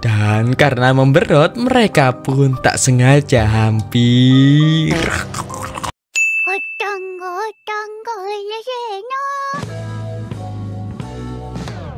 Dan karena memberot, mereka pun tak sengaja hampir.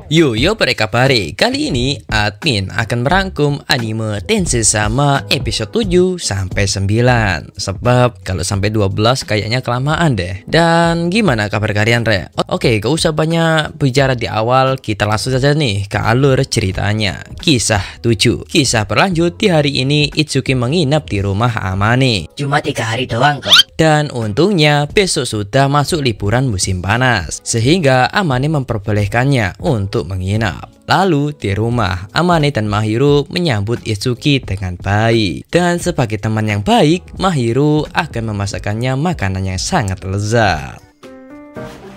Yo mereka bare, kali ini admin akan merangkum anime Tensei Sama episode 7 sampai 9. Sebab kalau sampai 12 kayaknya kelamaan deh. Dan gimana kabar kalian, Re? Oke, gak usah banyak bicara di awal, kita langsung saja nih ke alur ceritanya. Kisah 7. Kisah berlanjut di hari ini Itsuki menginap di rumah Amane. Cuma 3 hari doang kok. Dan untungnya besok sudah masuk liburan musim panas, sehingga Amane memperbolehkannya untuk menginap. Lalu di rumah, Amane dan Mahiru menyambut Itsuki dengan baik. Dan sebagai teman yang baik, Mahiru akan memasakkannya makanan yang sangat lezat.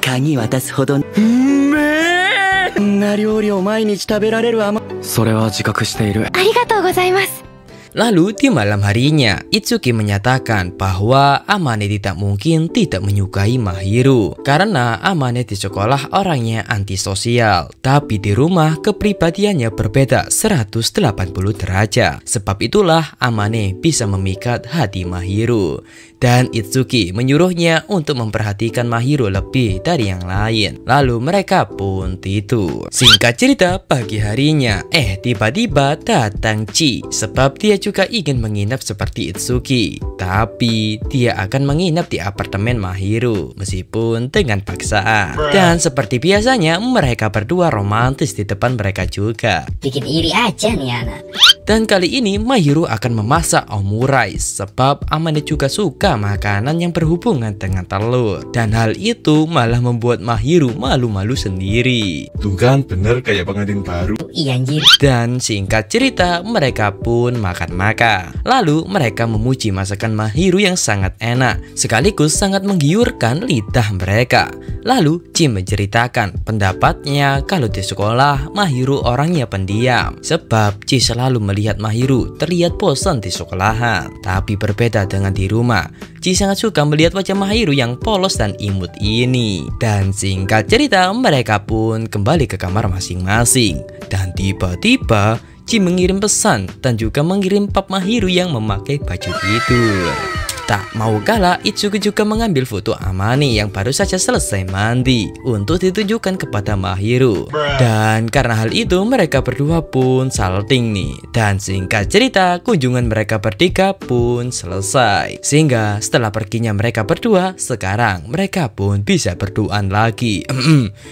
Kagi watasu hodo na ryori o mainichi taberareru ama. Sore wa jikaku shiteiru. Arigatou gozaimasu. Lalu di malam harinya, Itsuki menyatakan bahwa Amane tidak mungkin tidak menyukai Mahiru. Karena Amane di sekolah orangnya antisosial. Tapi di rumah kepribadiannya berbeda 180 derajat. Sebab itulah Amane bisa memikat hati Mahiru. Dan Itsuki menyuruhnya untuk memperhatikan Mahiru lebih dari yang lain. Lalu mereka pun tidur. Singkat cerita, pagi harinya, tiba-tiba datang Chi. Sebab dia juga ingin menginap seperti Itsuki, tapi dia akan menginap di apartemen Mahiru meskipun dengan paksaan. Dan seperti biasanya mereka berdua romantis di depan mereka juga. Bikin iri aja nih anak. Dan kali ini Mahiru akan memasak omurice sebab Amane juga suka makanan yang berhubungan dengan telur. Dan hal itu malah membuat Mahiru malu-malu sendiri. Tuh kan bener kayak pengantin baru. Iya anjir. Dan singkat cerita mereka pun makan-makan. Lalu mereka memuji masakan Mahiru yang sangat enak, sekaligus sangat menggiurkan lidah mereka. Lalu Chi menceritakan pendapatnya kalau di sekolah Mahiru orangnya pendiam. Sebab Chi selalu melihat Mahiru terlihat bosan di sekolahan. Tapi berbeda dengan di rumah, Chi sangat suka melihat wajah Mahiru yang polos dan imut ini. Dan singkat cerita mereka pun kembali ke kamar masing-masing. Dan tiba-tiba Chi mengirim pesan dan juga mengirim pap Mahiru yang memakai baju tidur. Tak mau kalah, Itsuki juga mengambil foto Amane yang baru saja selesai mandi untuk ditunjukkan kepada Mahiru. Dan karena hal itu mereka berdua pun salting nih. Dan singkat cerita kunjungan mereka bertiga pun selesai. Sehingga setelah perginya mereka berdua, sekarang mereka pun bisa berduaan lagi.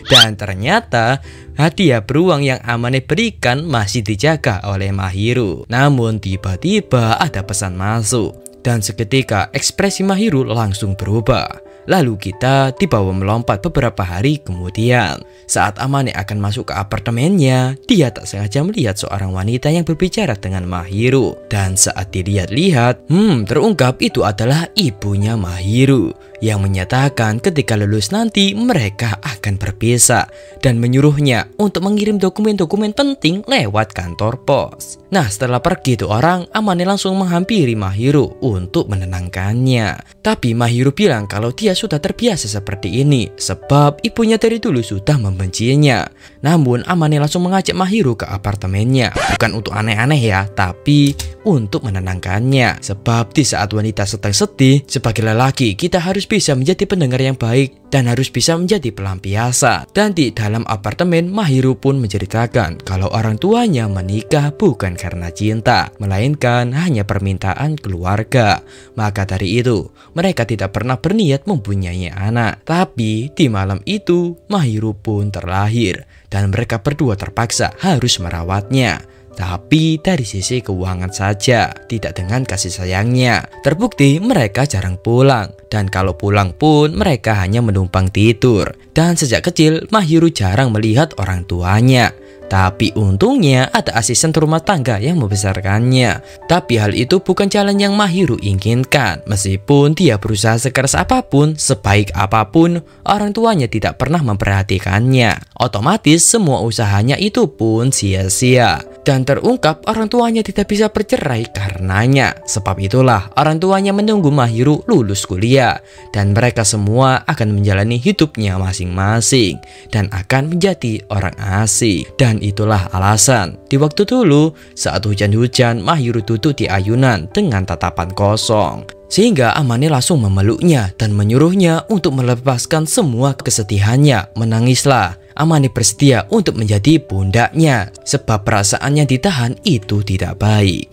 Dan ternyata hadiah beruang yang Amane berikan masih dijaga oleh Mahiru. Namun tiba-tiba ada pesan masuk. Dan seketika ekspresi Mahiru langsung berubah. Lalu kita dibawa melompat beberapa hari kemudian. Saat Amane akan masuk ke apartemennya, dia tak sengaja melihat seorang wanita yang berbicara dengan Mahiru. Dan saat dilihat-lihat, terungkap itu adalah ibunya Mahiru yang menyatakan ketika lulus nanti mereka akan berpisah dan menyuruhnya untuk mengirim dokumen-dokumen penting lewat kantor pos. Nah, setelah pergi itu orang, Amane langsung menghampiri Mahiru untuk menenangkannya. Tapi Mahiru bilang kalau dia sudah terbiasa seperti ini sebab ibunya dari dulu sudah membencinya. Namun Amane langsung mengajak Mahiru ke apartemennya, bukan untuk aneh-aneh ya, tapi untuk menenangkannya. Sebab di saat wanita sedang sedih, sebagai lelaki kita harus bisa menjadi pendengar yang baik dan harus bisa menjadi pelampiasan. Dan di dalam apartemen Mahiru pun menceritakan kalau orang tuanya menikah bukan karena cinta, melainkan hanya permintaan keluarga. Maka dari itu mereka tidak pernah berniat mempunyai anak. Tapi di malam itu Mahiru pun terlahir dan mereka berdua terpaksa harus merawatnya. Tapi dari sisi keuangan saja, tidak dengan kasih sayangnya. Terbukti mereka jarang pulang. Dan kalau pulang pun mereka hanya menumpang tidur. Dan sejak kecil Mahiru jarang melihat orang tuanya. Tapi untungnya ada asisten rumah tangga yang membesarkannya. Tapi hal itu bukan jalan yang Mahiru inginkan. Meskipun dia berusaha sekeras apapun, sebaik apapun, orang tuanya tidak pernah memperhatikannya. Otomatis semua usahanya itu pun sia-sia. Dan terungkap orang tuanya tidak bisa bercerai karenanya. Sebab itulah orang tuanya menunggu Mahiru lulus kuliah bahagia dan mereka semua akan menjalani hidupnya masing-masing dan akan menjadi orang asing. Dan itulah alasan di waktu dulu saat hujan-hujan Mahiru duduk di ayunan dengan tatapan kosong. Sehingga Amane langsung memeluknya dan menyuruhnya untuk melepaskan semua kesedihannya. Menangislah. Amane bersedia untuk menjadi bundaknya sebab perasaan yang ditahan itu tidak baik.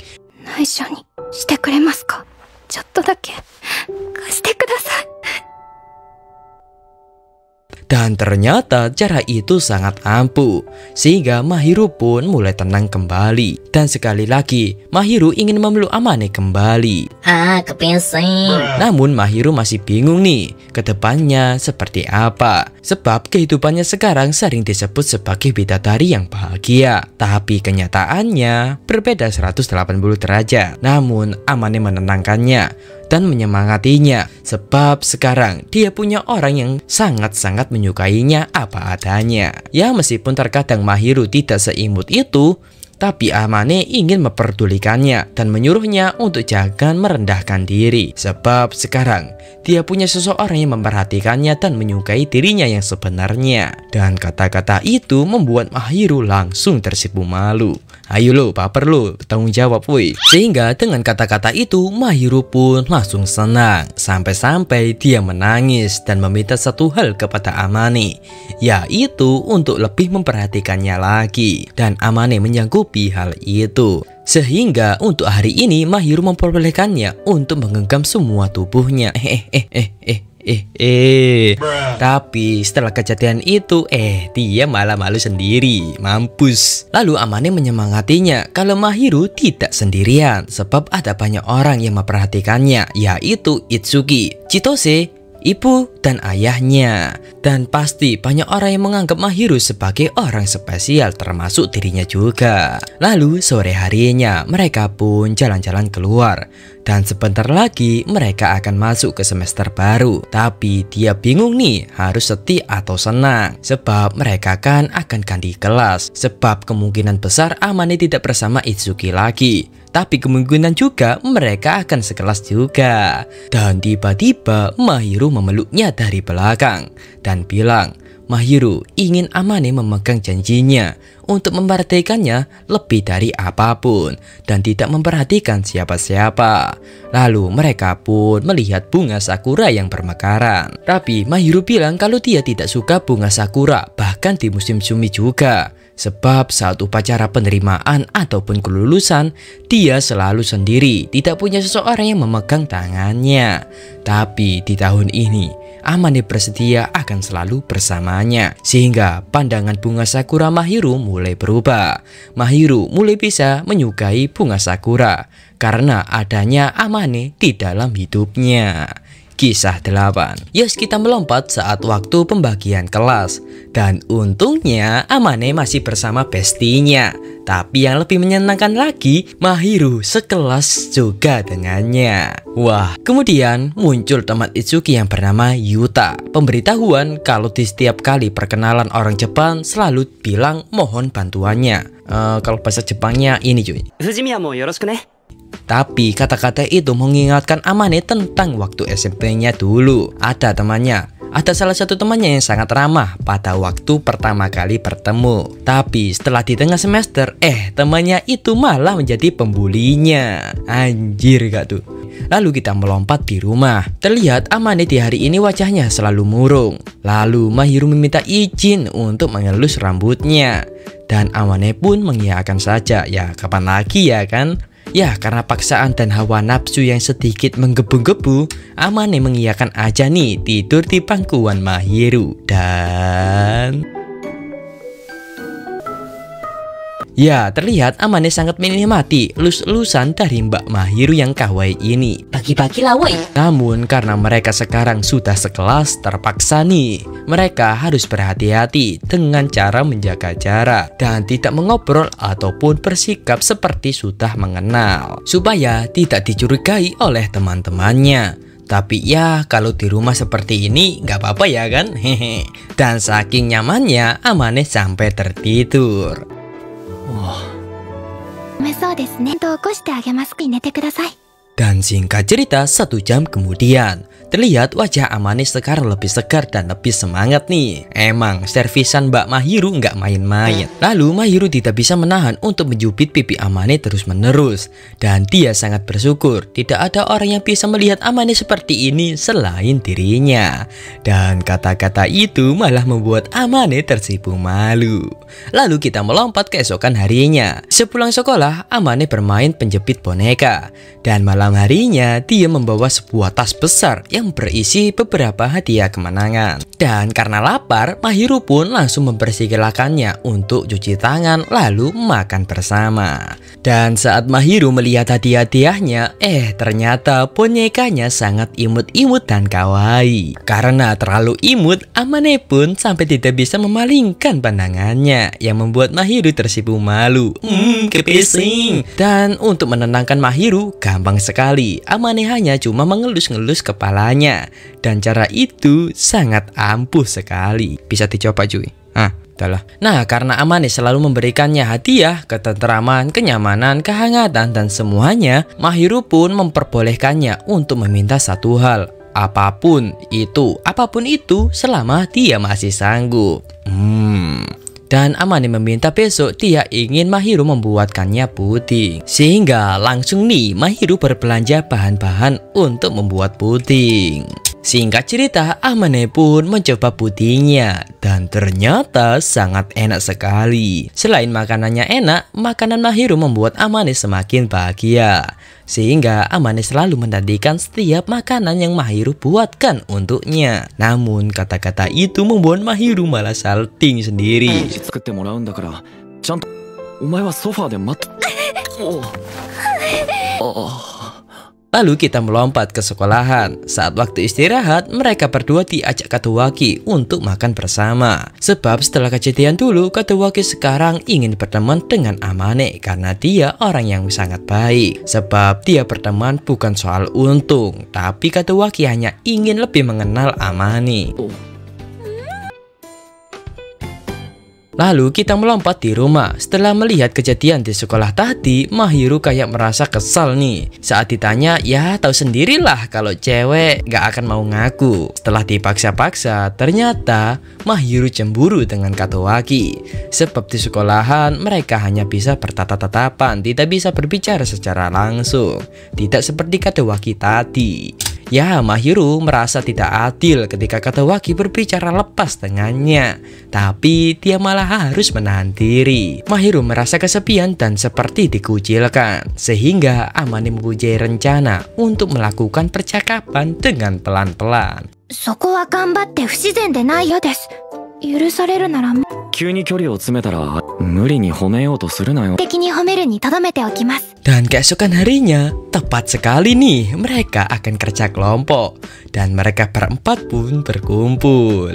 Dan ternyata cara itu sangat ampuh, sehingga Mahiru pun mulai tenang kembali. Dan sekali lagi, Mahiru ingin memeluk Amane kembali. Kepengen. Namun Mahiru masih bingung nih, ke depannya seperti apa. Sebab kehidupannya sekarang sering disebut sebagai bidadari yang bahagia. Tapi kenyataannya berbeda 180 derajat. Namun Amane menenangkannya dan menyemangatinya sebab sekarang dia punya orang yang sangat-sangat menyukainya apa adanya. Ya meskipun terkadang Mahiru tidak seimut itu, tapi Amane ingin memperdulikannya dan menyuruhnya untuk jangan merendahkan diri. Sebab sekarang dia punya seseorang yang memperhatikannya dan menyukai dirinya yang sebenarnya. Dan kata-kata itu membuat Mahiru langsung tersipu malu. Ayo lo, baper lo, tanggung jawab woi. Sehingga dengan kata-kata itu Mahiru pun langsung senang. Sampai-sampai dia menangis dan meminta satu hal kepada Amane, yaitu untuk lebih memperhatikannya lagi. Dan Amane menyanggupi hal itu. Sehingga untuk hari ini Mahiru memperbolehkannya untuk menggenggam semua tubuhnya. Tapi setelah kejadian itu dia malah malu sendiri. Mampus. Lalu Amane menyemangatinya kalau Mahiru tidak sendirian sebab ada banyak orang yang memperhatikannya, yaitu Itsuki, Chitose, ibu dan ayahnya. Dan pasti banyak orang yang menganggap Mahiru sebagai orang spesial termasuk dirinya juga. Lalu sore harinya mereka pun jalan-jalan keluar. Dan sebentar lagi mereka akan masuk ke semester baru. Tapi dia bingung nih harus sedih atau senang. Sebab mereka kan akan ganti kelas. Sebab kemungkinan besar Amane tidak bersama Itsuki lagi. Tapi kemungkinan juga mereka akan sekelas juga. Dan tiba-tiba Mahiru memeluknya dari belakang dan bilang, Mahiru ingin Amane memegang janjinya untuk memperhatikannya lebih dari apapun dan tidak memperhatikan siapa-siapa. Lalu mereka pun melihat bunga sakura yang bermekaran. Tapi Mahiru bilang kalau dia tidak suka bunga sakura bahkan di musim sumi juga. Sebab saat upacara penerimaan ataupun kelulusan, dia selalu sendiri, tidak punya seseorang yang memegang tangannya. Tapi di tahun ini, Amane bersedia akan selalu bersamanya. Sehingga pandangan bunga sakura Mahiru mulai berubah. Mahiru mulai bisa menyukai bunga sakura karena adanya Amane di dalam hidupnya. Kisah 8. Yes, kita melompat saat waktu pembagian kelas. Dan untungnya Amane masih bersama bestinya. Tapi yang lebih menyenangkan lagi, Mahiru sekelas juga dengannya. Wah, kemudian muncul teman Itsuki yang bernama Yuta. Pemberitahuan kalau di setiap kali perkenalan orang Jepang selalu bilang mohon bantuannya. Kalau bahasa Jepangnya ini cuy. Fujimiya mo yoroshiku ne. Tapi kata-kata itu mengingatkan Amane tentang waktu SMP-nya dulu. Ada salah satu temannya yang sangat ramah pada waktu pertama kali bertemu. Tapi setelah di tengah semester, temannya itu malah menjadi pembulinya. Anjir gak tuh. Lalu kita melompat di rumah. Terlihat Amane di hari ini wajahnya selalu murung. Lalu Mahiru meminta izin untuk mengelus rambutnya. Dan Amane pun mengiyakan saja. Ya kapan lagi ya kan? Ya karena paksaan dan hawa nafsu yang sedikit menggebu-gebu, Amane mengiyakan aja nih tidur di pangkuan Mahiru. Dan ya terlihat Amane sangat menikmati elus-elusan dari Mbak Mahiru yang kawaii ini. Pagi-pagi lah woi. Namun karena mereka sekarang sudah sekelas, terpaksa nih mereka harus berhati-hati dengan cara menjaga jarak dan tidak mengobrol ataupun bersikap seperti sudah mengenal, supaya tidak dicurigai oleh teman-temannya. Tapi ya kalau di rumah seperti ini nggak apa-apa ya kan. Hehe. Dan saking nyamannya Amane sampai tertidur. Dan singkat cerita 1 jam kemudian, terlihat wajah Amane sekarang lebih segar dan lebih semangat nih. Emang servisan Mbak Mahiru nggak main-main. Lalu Mahiru tidak bisa menahan untuk menjubit pipi Amane terus-menerus. Dan dia sangat bersyukur tidak ada orang yang bisa melihat Amane seperti ini selain dirinya. Dan kata-kata itu malah membuat Amane tersipu malu. Lalu kita melompat keesokan harinya. Sepulang sekolah, Amane bermain penjepit boneka. Dan malam harinya dia membawa sebuah tas besar yang berisi beberapa hadiah kemenangan. Dan karena lapar, Mahiru pun langsung mempersilakannya untuk cuci tangan lalu makan bersama. Dan saat Mahiru melihat hadiah-hadiahnya, ternyata bonekanya sangat imut-imut dan kawaii. Karena terlalu imut, Amane pun sampai tidak bisa memalingkan pandangannya yang membuat Mahiru tersipu malu. Kepesing. Dan untuk menenangkan Mahiru, gampang sekali. Amane hanya cuma mengelus-ngelus kepalanya. Dan cara itu sangat ampuh sekali. Bisa dicoba cuy. Nah, karena Amane selalu memberikannya hadiah, ketenteraman, kenyamanan, kehangatan, dan semuanya, Mahiru pun memperbolehkannya untuk meminta satu hal. Apapun itu selama dia masih sanggup. Dan Amane meminta besok dia ingin Mahiru membuatkannya puding. Sehingga langsung nih Mahiru berbelanja bahan-bahan untuk membuat puding. Singkat cerita, Amane pun mencoba pudingnya dan ternyata sangat enak sekali. Selain makanannya enak, makanan Mahiru membuat Amane semakin bahagia. Sehingga Amane selalu menantikan setiap makanan yang Mahiru buatkan untuknya. Namun kata-kata itu membuat Mahiru malah salting sendiri. Lalu kita melompat ke sekolahan. Saat waktu istirahat, mereka berdua diajak Katowaki untuk makan bersama. Sebab setelah kejadian dulu, Katowaki sekarang ingin berteman dengan Amane karena dia orang yang sangat baik. Sebab dia berteman bukan soal untung, tapi Katowaki hanya ingin lebih mengenal Amane. Lalu kita melompat di rumah. Setelah melihat kejadian di sekolah tadi, Mahiru kayak merasa kesal nih. Saat ditanya, ya tahu sendirilah kalau cewek gak akan mau ngaku. Setelah dipaksa-paksa, ternyata Mahiru cemburu dengan Katowaki. Sebab di sekolahan mereka hanya bisa bertatap-tatapan, tidak bisa berbicara secara langsung. Tidak seperti Katowaki tadi. Ya, Mahiru merasa tidak adil ketika Katowaki berbicara lepas dengannya. Tapi dia malah harus menahan diri. Mahiru merasa kesepian dan seperti dikucilkan. Sehingga Amane mempunyai rencana untuk melakukan percakapan dengan pelan-pelan. そこは頑張って不自然でないようです。許されるなら急に距離を詰めたら無理に褒めようとするなよ。的に褒めるに留めておきます。 Dan keesokan harinya, tepat sekali nih, mereka akan kerja kelompok. Dan mereka berempat pun berkumpul.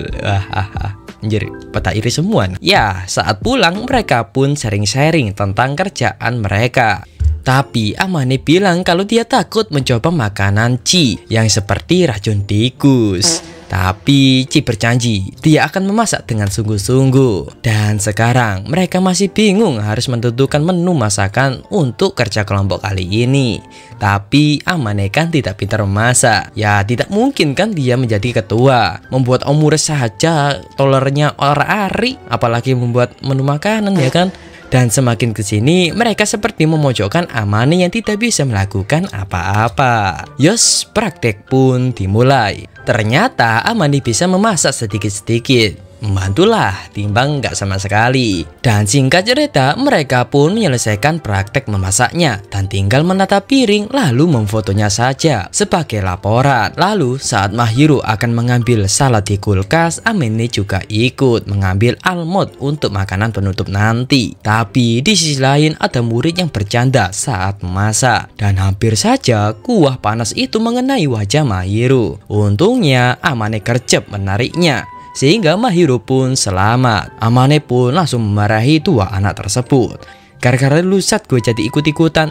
Anjir, pada iri semua. Ya, saat pulang mereka pun sharing-sharing tentang kerjaan mereka. Tapi Amane bilang kalau dia takut mencoba makanan Chi yang seperti racun tikus. Tapi Chi berjanji dia akan memasak dengan sungguh-sungguh. Dan sekarang mereka masih bingung harus menentukan menu masakan untuk kerja kelompok kali ini. Tapi Amane kan tidak pintar memasak. Ya tidak mungkin kan dia menjadi ketua. Membuat omures saja tolernya ora-ari, apalagi membuat menu makanan ya kan. Dan semakin kesini mereka seperti memojokkan Amane yang tidak bisa melakukan apa-apa. Yos, praktek pun dimulai. Ternyata Amane bisa memasak sedikit-sedikit. Membantulah timbang nggak sama sekali. Dan singkat cerita mereka pun menyelesaikan praktek memasaknya dan tinggal menata piring lalu memfotonya saja sebagai laporan. Lalu saat Mahiru akan mengambil salad di kulkas, Amane juga ikut mengambil almond untuk makanan penutup nanti. Tapi di sisi lain ada murid yang bercanda saat memasak dan hampir saja kuah panas itu mengenai wajah Mahiru. Untungnya Amane gercep menariknya. Sehingga Mahiru pun selamat. Amane pun langsung memarahi dua anak tersebut. Gara-gara lusat gue jadi ikut-ikutan.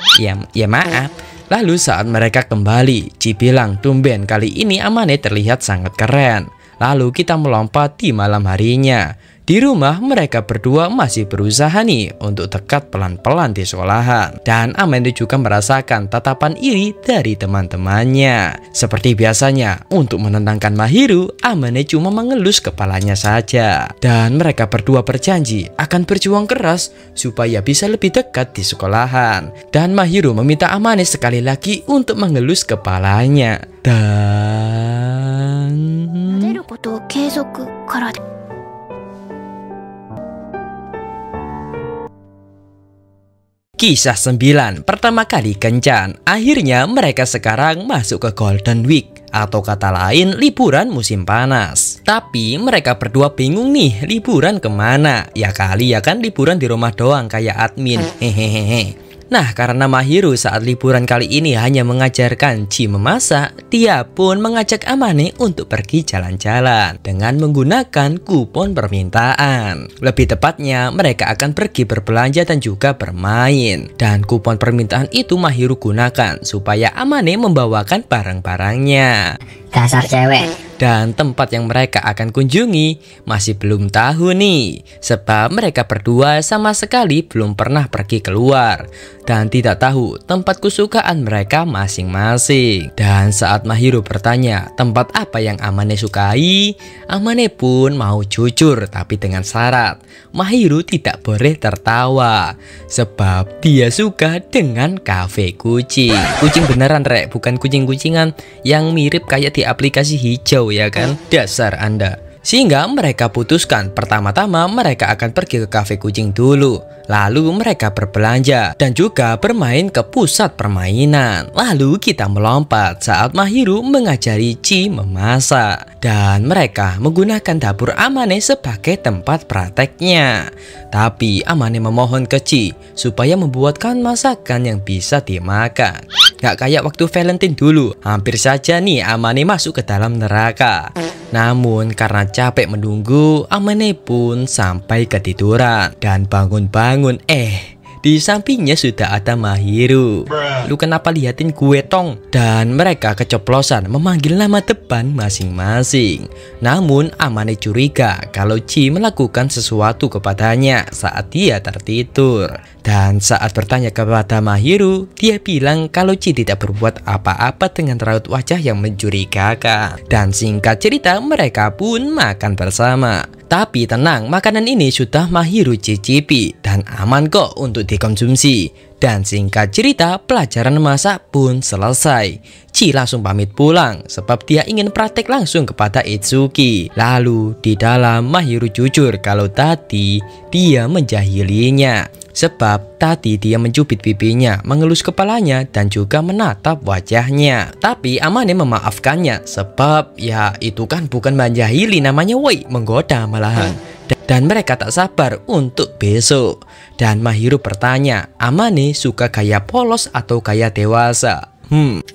Ya maaf. Lalu saat mereka kembali, Chi bilang tumben kali ini Amane terlihat sangat keren. Lalu kita melompat di malam harinya. Di rumah mereka berdua masih berusaha nih untuk dekat pelan-pelan di sekolahan. Dan Amane juga merasakan tatapan iri dari teman-temannya. Seperti biasanya, untuk menenangkan Mahiru, Amane cuma mengelus kepalanya saja. Dan mereka berdua berjanji akan berjuang keras supaya bisa lebih dekat di sekolahan. Dan Mahiru meminta Amane sekali lagi untuk mengelus kepalanya. Dan Kisah 9, pertama kali kencan. Akhirnya mereka sekarang masuk ke Golden Week, atau kata lain liburan musim panas. Tapi mereka berdua bingung nih, liburan kemana? Ya kali ya kan liburan di rumah doang kayak admin. Hehehe. Nah, karena Mahiru saat liburan kali ini hanya mengajarkan Chi memasak, dia pun mengajak Amane untuk pergi jalan-jalan dengan menggunakan kupon permintaan. Lebih tepatnya, mereka akan pergi berbelanja dan juga bermain. Dan kupon permintaan itu Mahiru gunakan supaya Amane membawakan barang-barangnya. Dasar cewek. Dan tempat yang mereka akan kunjungi masih belum tahu nih, sebab mereka berdua sama sekali belum pernah pergi keluar dan tidak tahu tempat kesukaan mereka masing-masing. Dan saat Mahiru bertanya tempat apa yang Amane sukai, Amane pun mau jujur tapi dengan syarat Mahiru tidak boleh tertawa, sebab dia suka dengan kafe kucing. Kucing beneran rek, bukan kucing-kucingan yang mirip kayak di aplikasi hijau ya kan, dasar Anda. Sehingga mereka putuskan pertama-tama mereka akan pergi ke kafe kucing dulu. Lalu mereka berbelanja dan juga bermain ke pusat permainan. Lalu kita melompat saat Mahiru mengajari Chi memasak. Dan mereka menggunakan dapur Amane sebagai tempat prakteknya. Tapi Amane memohon ke Chi supaya membuatkan masakan yang bisa dimakan. Gak kayak waktu Valentine dulu, hampir saja nih Amane masuk ke dalam neraka. Namun karena capek menunggu, Amane pun sampai ketiduran dan bangun-bangun. Di sampingnya sudah ada Mahiru. Lu kenapa liatin gue tong? Dan mereka keceplosan memanggil nama depan masing-masing. Namun Amane curiga kalau Chi melakukan sesuatu kepadanya saat dia tertidur. Dan saat bertanya kepada Mahiru, dia bilang kalau Chi tidak berbuat apa-apa dengan raut wajah yang mencurigakan. Dan singkat cerita mereka pun makan bersama. Tapi tenang, makanan ini sudah Mahiru cicipi dan aman kok untuk dikonsumsi. Dan singkat cerita, pelajaran masak pun selesai. Chi langsung pamit pulang sebab dia ingin praktek langsung kepada Itsuki. Lalu di dalam Mahiru jujur kalau tadi dia menjahilinya. Sebab tadi dia mencubit pipinya, mengelus kepalanya, dan juga menatap wajahnya. Tapi Amane memaafkannya, sebab ya itu kan bukan menjahili, namanya woi, menggoda malahan. Dan mereka tak sabar untuk besok. Dan Mahiru bertanya, Amane suka gaya polos atau gaya dewasa?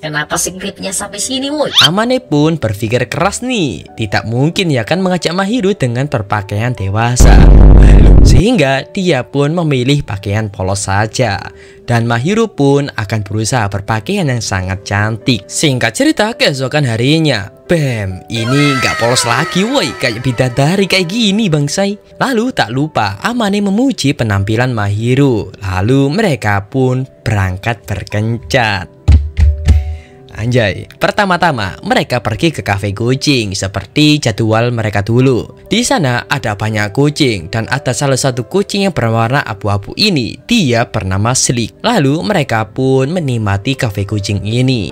Kenapa secretnya sampai sini, woi? Amane pun berpikir keras nih, tidak mungkin ya kan mengajak Mahiru dengan berpakaian dewasa. Sehingga dia pun memilih pakaian polos saja. Dan Mahiru pun akan berusaha berpakaian yang sangat cantik. Singkat cerita, keesokan harinya, bam, ini nggak polos lagi woi, kayak bidadari kayak gini bangsai. Lalu tak lupa Amane memuji penampilan Mahiru. Lalu mereka pun berangkat berkencan. Anjay. Pertama-tama mereka pergi ke kafe kucing seperti jadwal mereka dulu. Di sana ada banyak kucing dan ada salah satu kucing yang berwarna abu-abu ini. Dia bernama Slick. Lalu mereka pun menikmati kafe kucing ini.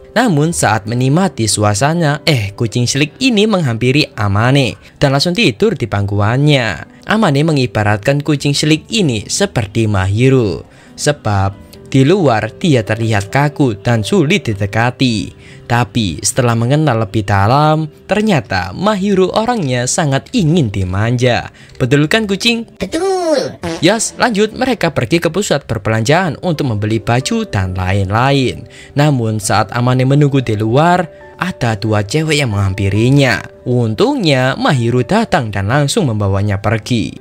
Namun saat menikmati suasana, kucing Slick ini menghampiri Amane dan langsung tidur di pangkuannya. Amane mengibaratkan kucing Slick ini seperti Mahiru, sebab di luar dia terlihat kaku dan sulit didekati. Tapi setelah mengenal lebih dalam, ternyata Mahiru orangnya sangat ingin dimanja. Betul kan kucing? Betul. Yes, lanjut mereka pergi ke pusat perbelanjaan untuk membeli baju dan lain-lain. Namun saat Amane menunggu di luar, ada 2 cewek yang menghampirinya. Untungnya Mahiru datang dan langsung membawanya pergi.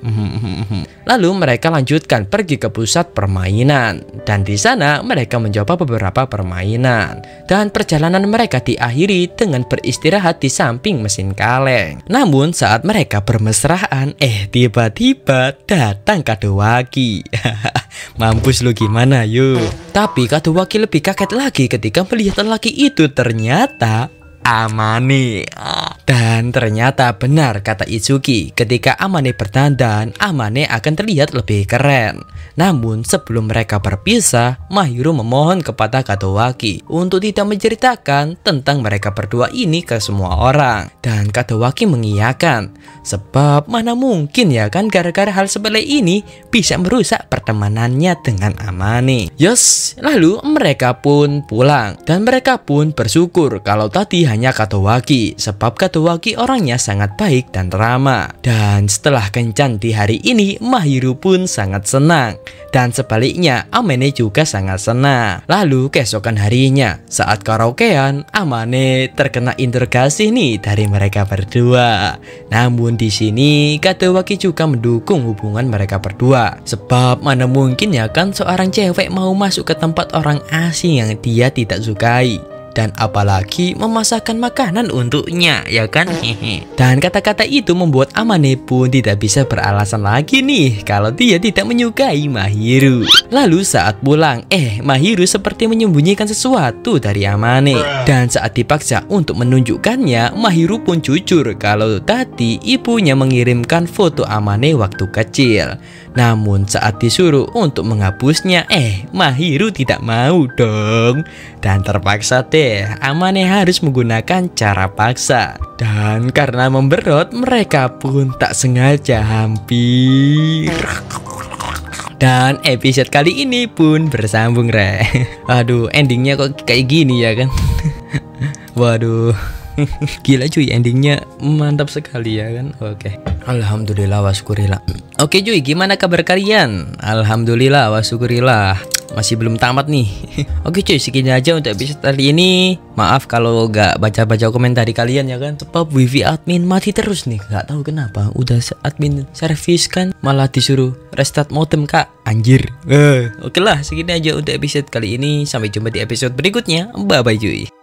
Lalu mereka lanjutkan pergi ke pusat permainan, dan di sana mereka mencoba beberapa permainan. Dan perjalanan mereka diakhiri dengan beristirahat di samping mesin kaleng. Namun saat mereka bermesraan, tiba-tiba datang Kadowaki. Mampus lu gimana yuk. Tapi Kadowaki lebih kaget lagi ketika melihat lelaki itu ternyata Amane. Dan ternyata benar kata Itsuki, ketika Amane berdandan, Amane akan terlihat lebih keren. Namun sebelum mereka berpisah, Mahiru memohon kepada Kadowaki untuk tidak menceritakan tentang mereka berdua ini ke semua orang. Dan Kadowaki mengiyakan, sebab mana mungkin ya kan gara-gara hal sepele ini bisa merusak pertemanannya dengan Amane. Yes, lalu mereka pun pulang, dan mereka pun bersyukur kalau tadi hanya Kadowaki, sebab Kadowaki orangnya sangat baik dan ramah. Dan setelah kencan di hari ini, Mahiru pun sangat senang. Dan sebaliknya, Amane juga sangat senang. Lalu keesokan harinya, saat karaokean, Amane terkena interogasi nih dari mereka berdua. Namun di sini Kadowaki juga mendukung hubungan mereka berdua, sebab mana mungkin ya kan seorang cewek mau masuk ke tempat orang asing yang dia tidak sukai, dan apalagi memasakkan makanan untuknya, ya kan? Dan kata-kata itu membuat Amane pun tidak bisa beralasan lagi nih kalau dia tidak menyukai Mahiru. Lalu saat pulang, Mahiru seperti menyembunyikan sesuatu dari Amane. Dan saat dipaksa untuk menunjukkannya, Mahiru pun jujur kalau tadi ibunya mengirimkan foto Amane waktu kecil. Namun saat disuruh untuk menghapusnya, Mahiru tidak mau dong. Dan terpaksa Amane harus menggunakan cara paksa. Dan karena memberot, mereka pun tak sengaja hampir. Dan episode kali ini pun bersambung Aduh, endingnya kok kayak gini ya kan. Waduh, gila cuy, endingnya mantap sekali ya kan. Oke, alhamdulillah wa syukurillah. Oke cuy, gimana kabar kalian? Alhamdulillah wa syukurillah. Masih belum tamat nih. Oke cuy, segini aja untuk episode kali ini. Maaf kalau gak baca-baca komentar di kalian ya kan, sebab wifi admin mati terus nih. Gak tahu kenapa, udah admin servis kan malah disuruh restart modem kak. Anjir. Oke lah, segini aja untuk episode kali ini. Sampai jumpa di episode berikutnya. Bye bye cuy.